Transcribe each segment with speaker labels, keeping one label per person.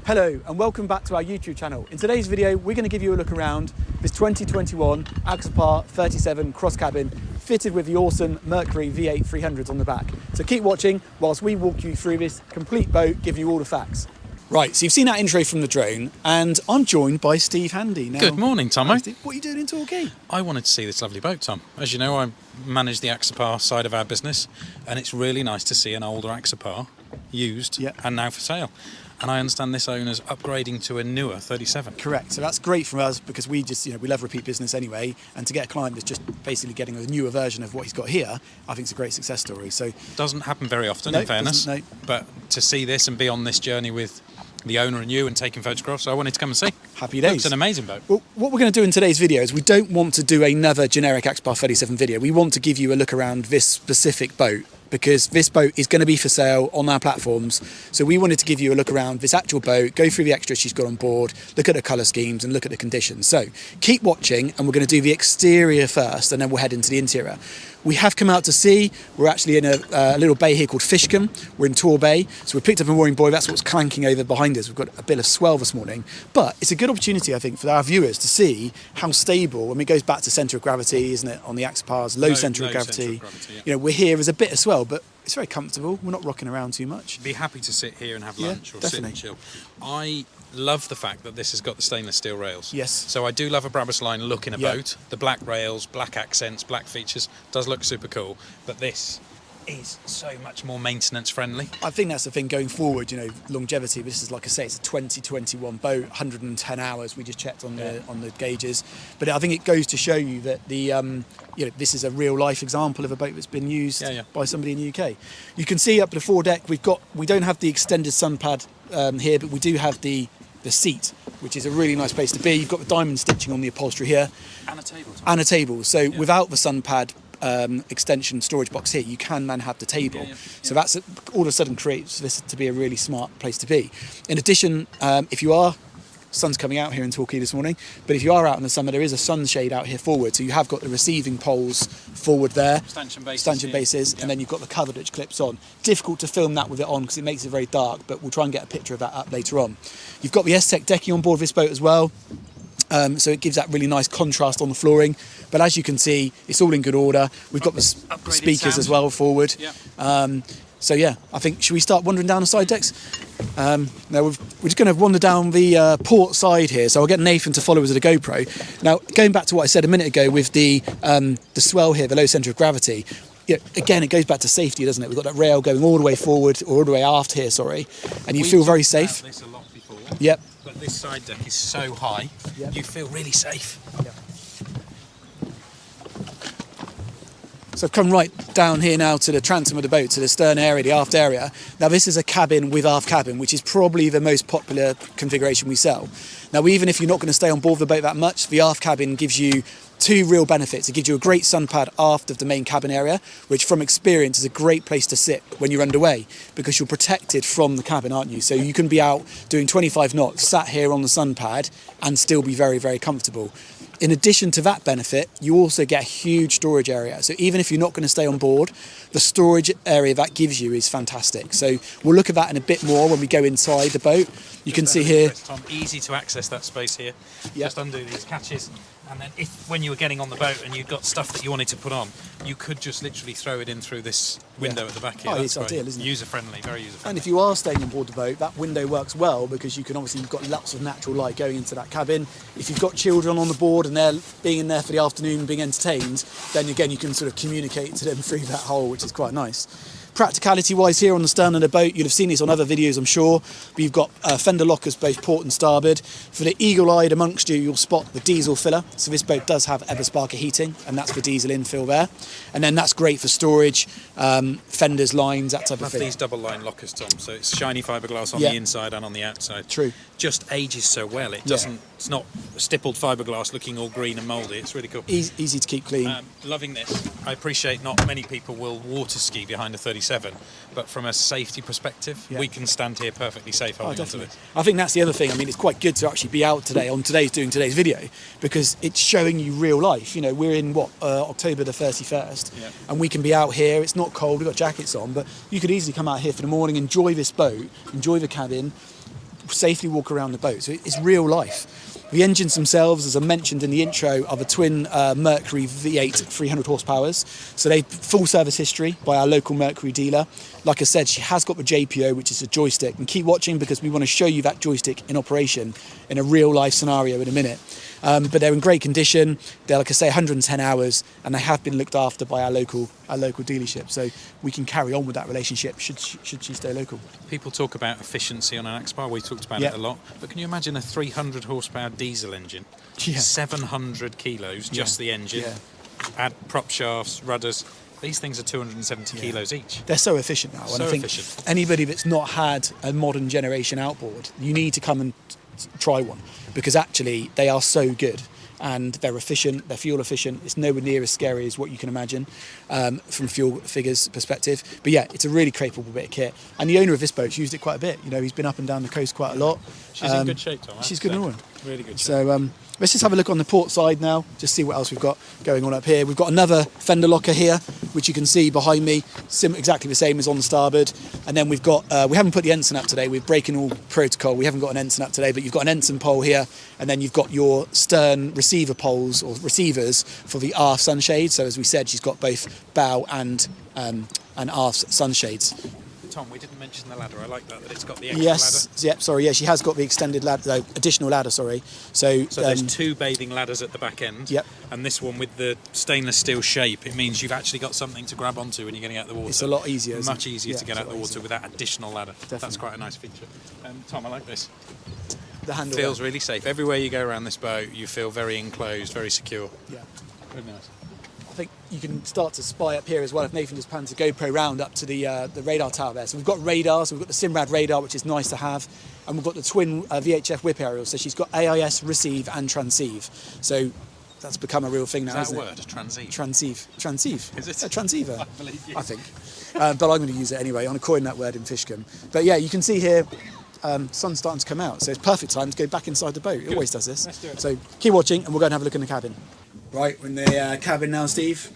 Speaker 1: Hello and welcome back to our YouTube channel. In today's video we're going to give you a look around this 2021 Axopar 37 cross cabin fitted with the awesome Mercury V8 300s on the back. So keep watching whilst we walk you through this complete boat, give you all the facts. Right, so you've seen that intro from the drone and I'm joined by Steve Handy. Now,
Speaker 2: good morning, Tomo.
Speaker 1: What are you doing in Torquay?
Speaker 2: I wanted to see this lovely boat, Tom. As you know, I manage the Axopar side of our business and it's really nice to see an older Axopar used and now for sale. And I understand this owner's upgrading to a newer 37.
Speaker 1: Correct. So that's great for us because we just, we love repeat business anyway. And to get a client that's just basically getting a newer version of what he's got here, I think it's a great success story. So
Speaker 2: doesn't happen very often, in fairness. No. But to see this and be on this journey with the owner and you and taking photographs, I wanted to come and see.
Speaker 1: Happy days.
Speaker 2: It's an amazing boat.
Speaker 1: Well, what we're going to do in today's video is we don't want to do another generic Axopar 37 video. We want to give you a look around this specific boat, because this boat is going to be for sale on our platforms. So we wanted to give you a look around this actual boat, go through the extras she's got on board, look at the colour schemes and look at the conditions. So keep watching and we're going to do the exterior first and then we'll head into the interior. We have come out to sea. We're actually in a little bay here called Fishcombe. We're in Torquay. So we picked up a mooring buoy. That's what's clanking over behind us. We've got a bit of swell this morning. But it's a good opportunity, I think, for our viewers to see how stable, it goes back to centre of gravity, isn't it, on the Axopars, low centre of gravity. We're here as a bit of swell, but it's very comfortable. We're not rocking around too much.
Speaker 2: Be happy to sit here and have lunch or sit and chill. I love the fact that this has got the stainless steel rails.
Speaker 1: Yes.
Speaker 2: So I do love a Brabus line look in a boat. The black rails, black accents, black features, does look super cool. But this is so much more maintenance friendly.
Speaker 1: I think that's the thing going forward, longevity. This is, like I say, it's a 2021 boat, 110 hours. We just checked on the gauges. But I think it goes to show you that the this is a real life example of a boat that's been used by somebody in the UK. You can see up the foredeck we don't have the extended sun pad here, but we do have the seat, which is a really nice place to be. You've got the diamond stitching on the upholstery here.
Speaker 2: And a table.
Speaker 1: And a table. So without the sun pad extension storage box here, you can then have the table. So that's all of a sudden creates this to be a really smart place to be. In addition, if you are, sun's coming out here in Torquay this morning, but if you are out in the summer, there is a sunshade out here forward. So you have got the receiving poles forward there, stanchion bases, and then you've got the cover which clips on. Difficult to film that with it on because it makes it very dark, but we'll try and get a picture of that up later on. You've got the S-Tech decking on board this boat as well. So it gives that really nice contrast on the flooring. But as you can see, it's all in good order. We've got the speakers as well forward. So I think, should we start wandering down the side decks? Now we're just going to wander down the port side here. So I'll get Nathan to follow us with a GoPro. Now, going back to what I said a minute ago with the swell here, the low centre of gravity, again, it goes back to safety, doesn't it? We've got that rail going all the way forward, or all the way aft here, sorry. And you feel very safe.
Speaker 2: This a lot before.
Speaker 1: Yep.
Speaker 2: But this side deck is so high, you feel really safe.
Speaker 1: Yep. So I've come right down here now to the transom of the boat, to the stern area, the aft area. Now this is a cabin with aft cabin, which is probably the most popular configuration we sell. Now even if you're not going to stay on board the boat that much, the aft cabin gives you two real benefits. It gives you a great sun pad aft of the main cabin area, which from experience is a great place to sit when you're underway because you're protected from the cabin, aren't you? So you can be out doing 25 knots, sat here on the sun pad and still be very, very comfortable. In addition to that benefit, you also get a huge storage area. So even if you're not going to stay on board, the storage area that gives you is fantastic. So we'll look at that in a bit more when we go inside the boat. You can see here.
Speaker 2: Tom, easy to access that space here. Just undo these catches. And then when you were getting on the boat and you've got stuff that you wanted to put on, you could just literally throw it in through this window at the back here.
Speaker 1: It's ideal, isn't it?
Speaker 2: User-friendly, very user-friendly.
Speaker 1: And if you are staying on board the boat, that window works well because you've got lots of natural light going into that cabin. If you've got children on the board and they're being in there for the afternoon, being entertained, then again, you can sort of communicate to them through that hole, which is quite nice. Practicality wise here on the stern of the boat, you'll have seen this on other videos I'm sure, but you've got fender lockers both port and starboard. For the eagle-eyed amongst you, you'll spot the diesel filler. So this boat does have Eversparker heating and that's for diesel infill there. And then that's great for storage, fenders, lines, that type of thing.
Speaker 2: These double line lockers, Tom, so it's shiny fiberglass on the inside and on the outside.
Speaker 1: True.
Speaker 2: Just ages so well. It doesn't. It's not stippled fiberglass looking all green and mouldy. It's really cool.
Speaker 1: Easy to keep clean.
Speaker 2: Loving this. I appreciate not many people will water ski behind a 37, but from a safety perspective, we can stand here perfectly safe holding onto this.
Speaker 1: I think that's the other thing. I mean, it's quite good to actually be out today doing today's video because it's showing you real life. We're in October the 31st, and we can be out here. It's not cold. We've got jackets on, but you could easily come out here for the morning, enjoy this boat, enjoy the cabin. safely walk around the boat. So it's real life. The engines themselves, as I mentioned in the intro, are the twin Mercury V8 300 horsepowers. So they full service history by our local Mercury dealer. Like I said, she has got the JPO, which is a joystick. And keep watching because we want to show you that joystick in operation in a real life scenario in a minute. But they're in great condition. They're, like I say, 110 hours, and they have been looked after by our local dealership. So we can carry on with that relationship should she stay local.
Speaker 2: People talk about efficiency on an Axopar. We talked about it a lot. But can you imagine a 300 horsepower diesel engine? 700 kilos, just the engine. Add prop shafts, rudders. These things are 270 kilos each.
Speaker 1: They're so efficient now. And I think anybody that's not had a modern generation outboard, you need to come and try one, because actually they are so good and they're efficient, they're fuel efficient. It's nowhere near as scary as what you can imagine from fuel figures perspective. But yeah, it's a really capable bit of kit. And the owner of this boat's used it quite a bit. You know, he's been up and down the coast quite a lot.
Speaker 2: She's in good shape, Tom.
Speaker 1: She's good in all.
Speaker 2: Really good shape.
Speaker 1: So let's just have a look on the port side now, just see what else we've got going on up here. We've got another fender locker here, which you can see behind me, exactly the same as on the starboard. And then we've got, we haven't put the ensign up today, we're breaking all protocol, we haven't got an ensign up today, but you've got an ensign pole here, and then you've got your stern receiver poles, or receivers, for the aft sunshades. So as we said, she's got both bow and aft sunshades.
Speaker 2: Tom, we didn't mention the ladder. I like that it's got the extra ladder.
Speaker 1: Yep, sorry, she has got the extended ladder, additional ladder, sorry. So
Speaker 2: there's two bathing ladders at the back end.
Speaker 1: Yep.
Speaker 2: And this one with the stainless steel shape, it means you've actually got something to grab onto when you're getting out of the water.
Speaker 1: It's a lot easier.
Speaker 2: Much easier to get out of the water with that additional ladder. Definitely. That's quite a nice feature. Tom, I like this.
Speaker 1: The handle
Speaker 2: feels really safe. Everywhere you go around this boat, you feel very enclosed, very secure.
Speaker 1: Yeah.
Speaker 2: Very nice.
Speaker 1: I think you can start to spy up here as well if Nathan just plans a GoPro round up to the radar tower there. So we've got radars, we've got the Simrad radar, which is nice to have, and we've got the twin VHF whip aerials. So she's got AIS, receive and transceive. So that's become a real thing now,
Speaker 2: isn't it?
Speaker 1: Is that
Speaker 2: a word, transceive?
Speaker 1: Transceive.
Speaker 2: Is it?
Speaker 1: A transceiver,
Speaker 2: I believe you.
Speaker 1: I think. But I'm going to use it anyway. I'm going to coin that word in Fishcombe. But yeah, you can see here, sun's starting to come out, so it's perfect time to go back inside the boat. It always does this.
Speaker 2: Let's do it.
Speaker 1: So keep watching and we'll go and have a look in the cabin. Right, we're in the cabin now, Steve.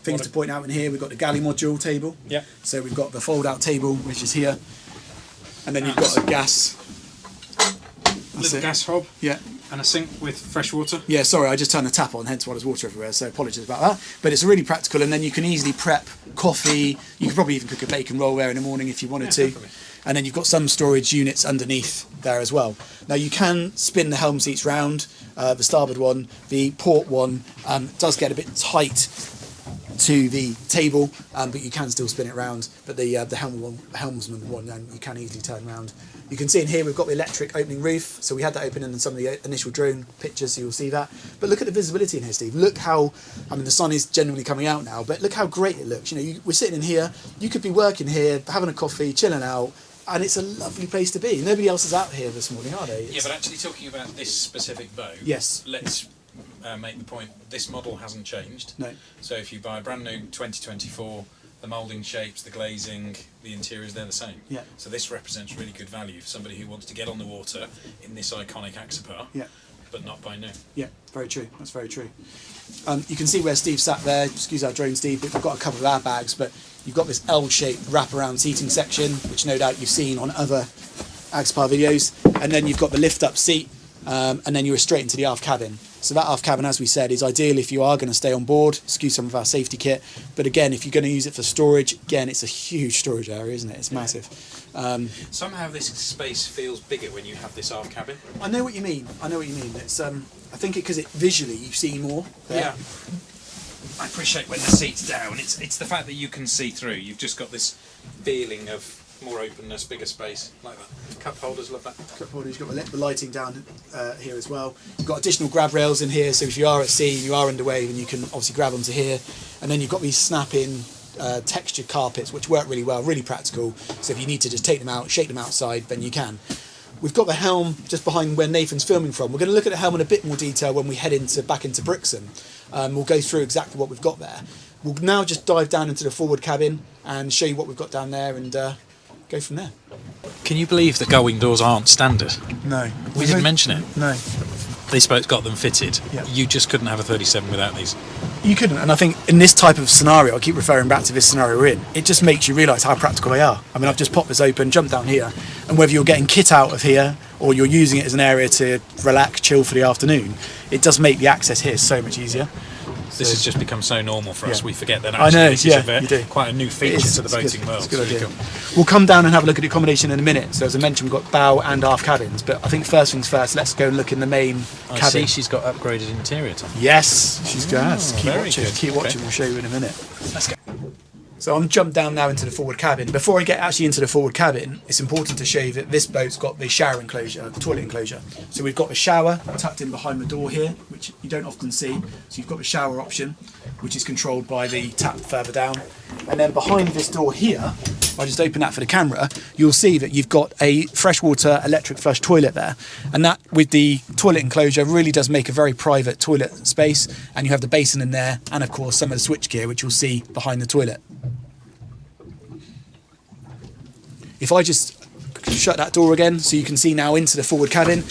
Speaker 1: Things to point out in here, we've got the galley module table.
Speaker 2: Yeah.
Speaker 1: So we've got the fold-out table, which is here. And then you've got a gas.
Speaker 2: Little gas hob.
Speaker 1: Yeah.
Speaker 2: And a sink with fresh water.
Speaker 1: Yeah, sorry, I just turned the tap on, hence why there's water everywhere, so apologies about that. But it's really practical, and then you can easily prep coffee. You could probably even cook a bacon roll there in the morning if you wanted to.
Speaker 2: Definitely.
Speaker 1: And then you've got some storage units underneath there as well. Now you can spin the helm seats round. The starboard one, the port one does get a bit tight to the table, but you can still spin it round. But the helmsman one, you can easily turn round. You can see in here we've got the electric opening roof, so we had that open in some of the initial drone pictures, so you'll see that. But look at the visibility in here, Steve. Look how, I mean, the sun is generally coming out now, but look how great it looks. You know, we're sitting in here, you could be working here, having a coffee, chilling out, and it's a lovely place to be. Nobody else is out here this morning, are they?
Speaker 2: Yeah, but actually talking about this specific boat,
Speaker 1: yes,
Speaker 2: let's make the point, this model hasn't changed.
Speaker 1: No.
Speaker 2: So if you buy a brand new 2024, the moulding shapes, the glazing, the interiors, they're the same.
Speaker 1: Yeah.
Speaker 2: So this represents really good value for somebody who wants to get on the water in this iconic Axopar,
Speaker 1: yeah,
Speaker 2: but not buy new.
Speaker 1: Yeah, very true. That's very true. You can see where Steve sat there. Excuse our drone, Steve, but we've got a couple of airbags, but you've got this L-shaped wraparound seating section, which no doubt you've seen on other Axopar videos, and then you've got the lift-up seat, and then you're straight into the aft cabin. So that aft cabin, as we said, is ideal if you are going to stay on board, excuse some of our safety kit. But again, if you're going to use it for storage, again, it's a huge storage area, isn't it? It's massive.
Speaker 2: Somehow this space feels bigger when you have this aft cabin.
Speaker 1: I know what you mean. It's I think because it visually you see more there.
Speaker 2: Yeah. I appreciate when the seat's down. It's the fact that you can see through. You've just got this feeling of more openness, bigger space, like that. Cup holders, love that.
Speaker 1: Cup holders, you've got the lighting down here as well. You've got additional grab rails in here, so if you are at sea, you are underway, then you can obviously grab onto here. And then you've got these snap-in textured carpets, which work really well, really practical. So if you need to just take them out, shake them outside, then you can. We've got the helm just behind where Nathan's filming from. We're going to look at the helm in a bit more detail when we head back into Brixham. We'll go through exactly what we've got there. We'll now just dive down into the forward cabin and show you what we've got down there and go from there.
Speaker 2: Can you believe that gull-wing doors aren't standard?
Speaker 1: No.
Speaker 2: We didn't mention it.
Speaker 1: No.
Speaker 2: These boats got them fitted.
Speaker 1: Yeah.
Speaker 2: You just couldn't have a 37 without these.
Speaker 1: You couldn't, and I think in this type of scenario, I keep referring back to this scenario we're in, it just makes you realise how practical they are. I mean, I've just popped this open, jumped down here, and whether you're getting kit out of here or you're using it as an area to relax, chill for the afternoon, it does make the access here so much easier.
Speaker 2: This has just become so normal for us, we forget that
Speaker 1: I
Speaker 2: actually
Speaker 1: know,
Speaker 2: this is quite a new feature to the boating world.
Speaker 1: It's a good idea. We'll come down and have a look at the accommodation in a minute. So as I mentioned, we've got bow and aft cabins, but I think first things first, let's go and look in the main cabin.
Speaker 2: I see she's got upgraded interior, Tom.
Speaker 1: Yes, she's got. Keep
Speaker 2: Good.
Speaker 1: watching, we'll show you in a minute. Let's go. So I'm jumped down now into the forward cabin. Before I get actually into the forward cabin, it's important to show you that this boat's got the shower enclosure, toilet enclosure. So we've got the shower tucked in behind the door here, which you don't often see. So you've got the shower option, which is controlled by the tap further down. And then behind this door here, I just open that for the camera, you'll see that you've got a freshwater electric flush toilet there. And that, with the toilet enclosure, really does make a very private toilet space. And you have the basin in there, and of course some of the switch gear, which you'll see behind the toilet. If I just shut that door again, so you can see now into the forward cabin,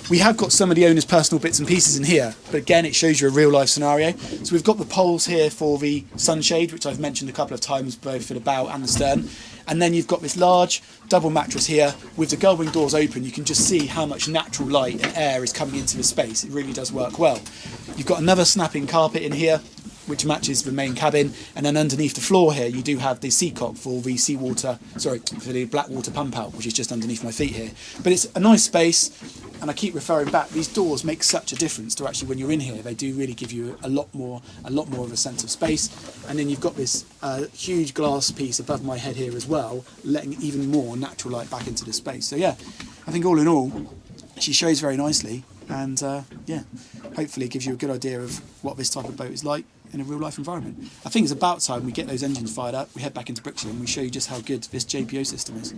Speaker 1: we have got some of the owner's personal bits and pieces in here, but again, it shows you a real life scenario. So we've got the poles here for the sunshade, which I've mentioned a couple of times, both for the bow and the stern. And then you've got this large double mattress here. With the gull wing doors open, you can just see how much natural light and air is coming into the space. It really does work well. You've got another snapping carpet in here, which matches the main cabin, and then underneath the floor here you do have the seacock for the for the black water pump out, which is just underneath my feet here. But it's a nice space, and I keep referring back, these doors make such a difference to actually when you're in here. They do really give you a lot more of a sense of space. And then you've got this huge glass piece above my head here as well, letting even more natural light back into the space. So yeah, I think all in all she shows very nicely, and yeah, hopefully it gives you a good idea of what this type of boat is like in a real life environment. I think it's about time we get those engines fired up, we head back into Brixham, and we show you just how good this JPO system is.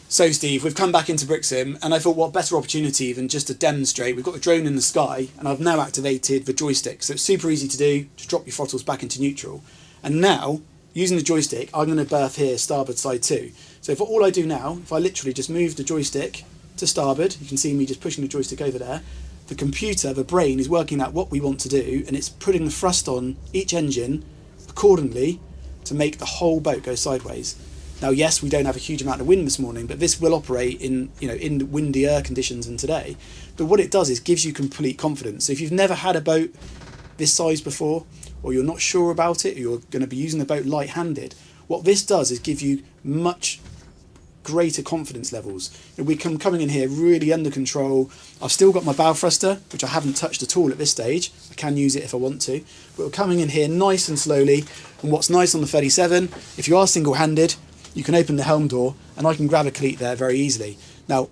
Speaker 1: So Steve, we've come back into Brixham, and I thought what better opportunity than just to demonstrate. We've got the drone in the sky, and I've now activated the joystick, so it's super easy to do. Just drop your throttles back into neutral, and now using the joystick I'm going to berth here starboard side too. So if all I do now, if I literally just move the joystick to starboard, you can see me just pushing the joystick over there. The computer, the brain, is working out what we want to do, and it's putting the thrust on each engine accordingly to make the whole boat go sideways. Now, yes, we don't have a huge amount of wind this morning, but this will operate in in windier conditions than today. But what it does is gives you complete confidence. So if you've never had a boat this size before, or you're not sure about it, or you're going to be using the boat light-handed, what this does is give you much greater confidence levels. We're coming in here really under control. I've still got my bow thruster, which I haven't touched at all at this stage. I can use it if I want to, but we're coming in here nice and slowly. And what's nice on the 37, if you are single-handed, you can open the helm door and I can grab a cleat there very easily. Now,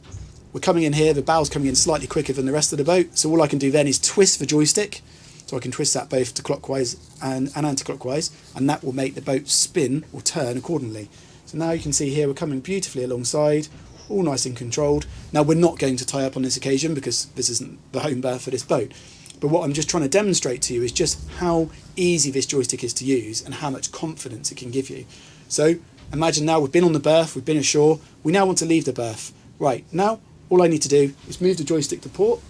Speaker 1: we're coming in here, the bow's coming in slightly quicker than the rest of the boat, so all I can do then is twist the joystick, so I can twist that both to clockwise and anti-clockwise, and that will make the boat spin or turn accordingly. So now you can see here we're coming beautifully alongside, all nice and controlled. Now, we're not going to tie up on this occasion because this isn't the home berth for this boat, but what I'm just trying to demonstrate to you is just how easy this joystick is to use and how much confidence it can give you. So imagine now we've been on the berth, we've been ashore, we now want to leave the berth. Right, now all I need to do is move the joystick to port.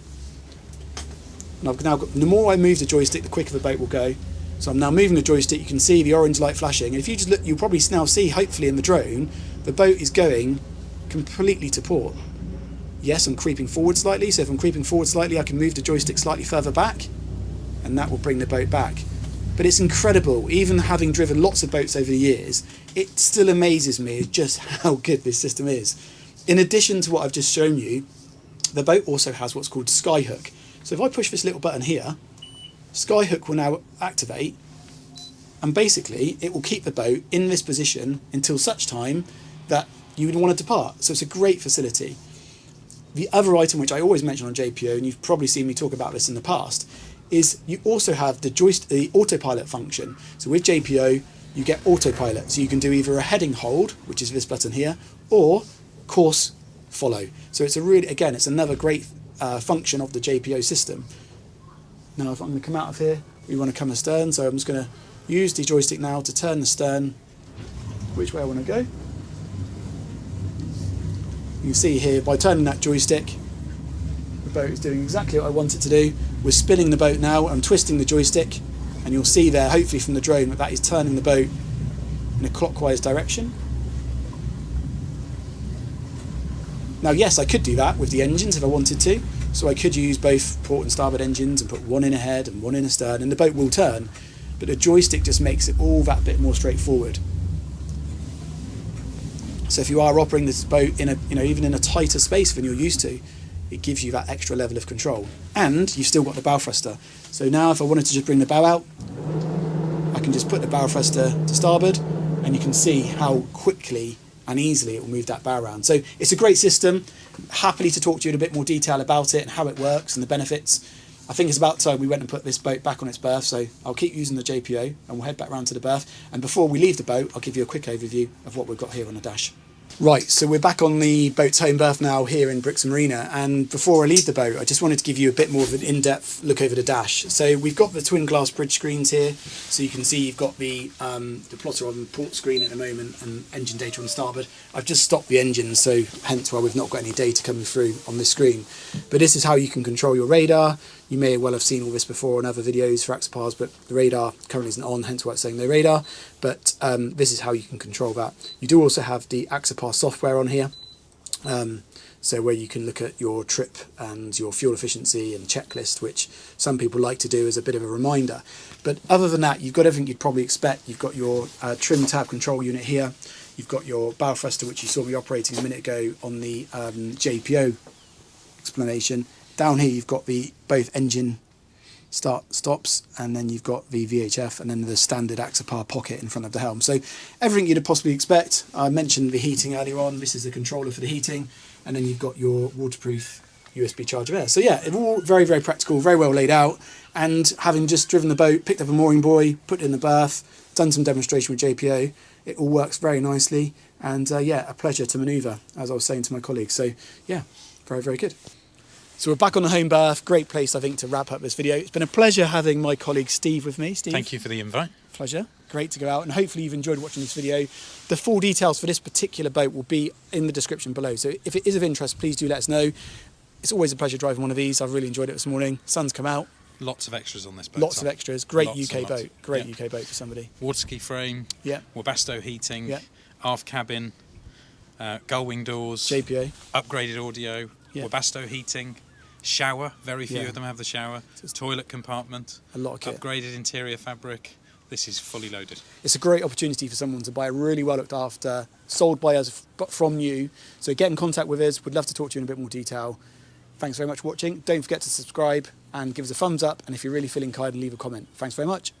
Speaker 1: And I've now got, the more I move the joystick, the quicker the boat will go. So I'm now moving the joystick, you can see the orange light flashing, and if you just look, you'll probably now see, hopefully in the drone, the boat is going completely to port. Yes, I'm creeping forward slightly, so if I'm creeping forward slightly I can move the joystick slightly further back, and that will bring the boat back. But it's incredible, even having driven lots of boats over the years, it still amazes me just how good this system is. In addition to what I've just shown you, the boat also has what's called Skyhook. So if I push this little button here, Skyhook will now activate, and basically it will keep the boat in this position until such time that you would want to depart. So it's a great facility. The other item which I always mention on JPO, and you've probably seen me talk about this in the past, is you also have the autopilot function. So with JPO you get autopilot, so you can do either a heading hold, which is this button here, or course follow. So it's it's another great function of the JPO system. Now if I'm going to come out of here, we want to come astern, so I'm just going to use the joystick now to turn the stern which way I want to go. You can see here, by turning that joystick, the boat is doing exactly what I want it to do. We're spinning the boat now, I'm twisting the joystick, and you'll see there, hopefully from the drone, that is turning the boat in a clockwise direction. Now yes, I could do that with the engines if I wanted to, so I could use both port and starboard engines and put one in ahead and one in astern, and the boat will turn, but the joystick just makes it all that bit more straightforward. So if you are operating this boat in a, even in a tighter space than you're used to, it gives you that extra level of control. And you've still got the bow thruster. So now if I wanted to just bring the bow out, I can just put the bow thruster to starboard, and you can see how quickly and easily it will move that bow around. So it's a great system. Happily to talk to you in a bit more detail about it and how it works and the benefits. I think it's about time we went and put this boat back on its berth, so I'll keep using the JPO and we'll head back round to the berth. And before we leave the boat, I'll give you a quick overview of what we've got here on the dash. Right, so we're back on the boat's home berth now here in Brixton Marina, and before I leave the boat I just wanted to give you a bit more of an in-depth look over the dash. So we've got the twin glass bridge screens here, so you can see you've got the plotter on the port screen at the moment and engine data on starboard. I've just stopped the engines, so hence why we've not got any data coming through on this screen. But this is how you can control your radar. You may well have seen all this before on other videos for Axopars, but the radar currently isn't on, hence why it's saying no radar. But this is how you can control that. You do also have the Axopar software on here, so where you can look at your trip and your fuel efficiency and checklist, which some people like to do as a bit of a reminder. But other than that, you've got everything you'd probably expect. You've got your trim tab control unit here. You've got your bow thruster, which you saw me operating a minute ago on the JPO explanation. Down here you've got the both engine start stops, and then you've got the VHF, and then the standard Axopar pocket in front of the helm. So everything you'd possibly expect. I mentioned the heating earlier on. This is the controller for the heating, and then you've got your waterproof USB charger there. So yeah, it's all very, very practical, very well laid out. And having just driven the boat, picked up a mooring buoy, put it in the berth, done some demonstration with JPO, it all works very nicely. And yeah, a pleasure to manoeuvre, as I was saying to my colleagues. So yeah, very, very good. So we're back on the home berth. Great place, I think, to wrap up this video. It's been a pleasure having my colleague Steve with me. Steve.
Speaker 2: Thank you for the invite.
Speaker 1: Pleasure. Great to go out, and hopefully you've enjoyed watching this video. The full details for this particular boat will be in the description below. So if it is of interest, please do let us know. It's always a pleasure driving one of these. I've really enjoyed it this morning. Sun's come out.
Speaker 2: Lots of extras on this boat.
Speaker 1: Lots of extras. Great
Speaker 2: Lots
Speaker 1: UK boat. Great UK boat for somebody.
Speaker 2: Water ski frame.
Speaker 1: Yeah.
Speaker 2: Webasto heating.
Speaker 1: Yeah.
Speaker 2: Aft cabin. Gull wing doors.
Speaker 1: JPO.
Speaker 2: Upgraded audio.
Speaker 1: Yeah.
Speaker 2: Webasto heating. Shower. Very few of them have the shower. Toilet compartment.
Speaker 1: A lot of kit.
Speaker 2: Upgraded interior fabric. This is fully loaded. It's
Speaker 1: a great opportunity for someone to buy a really well looked after, sold by us, but from you. So get in contact with us. We'd love to talk to you in a bit more detail. Thanks very much for watching. Don't forget to subscribe and give us a thumbs up. And if you're really feeling kind, leave a comment. Thanks very much.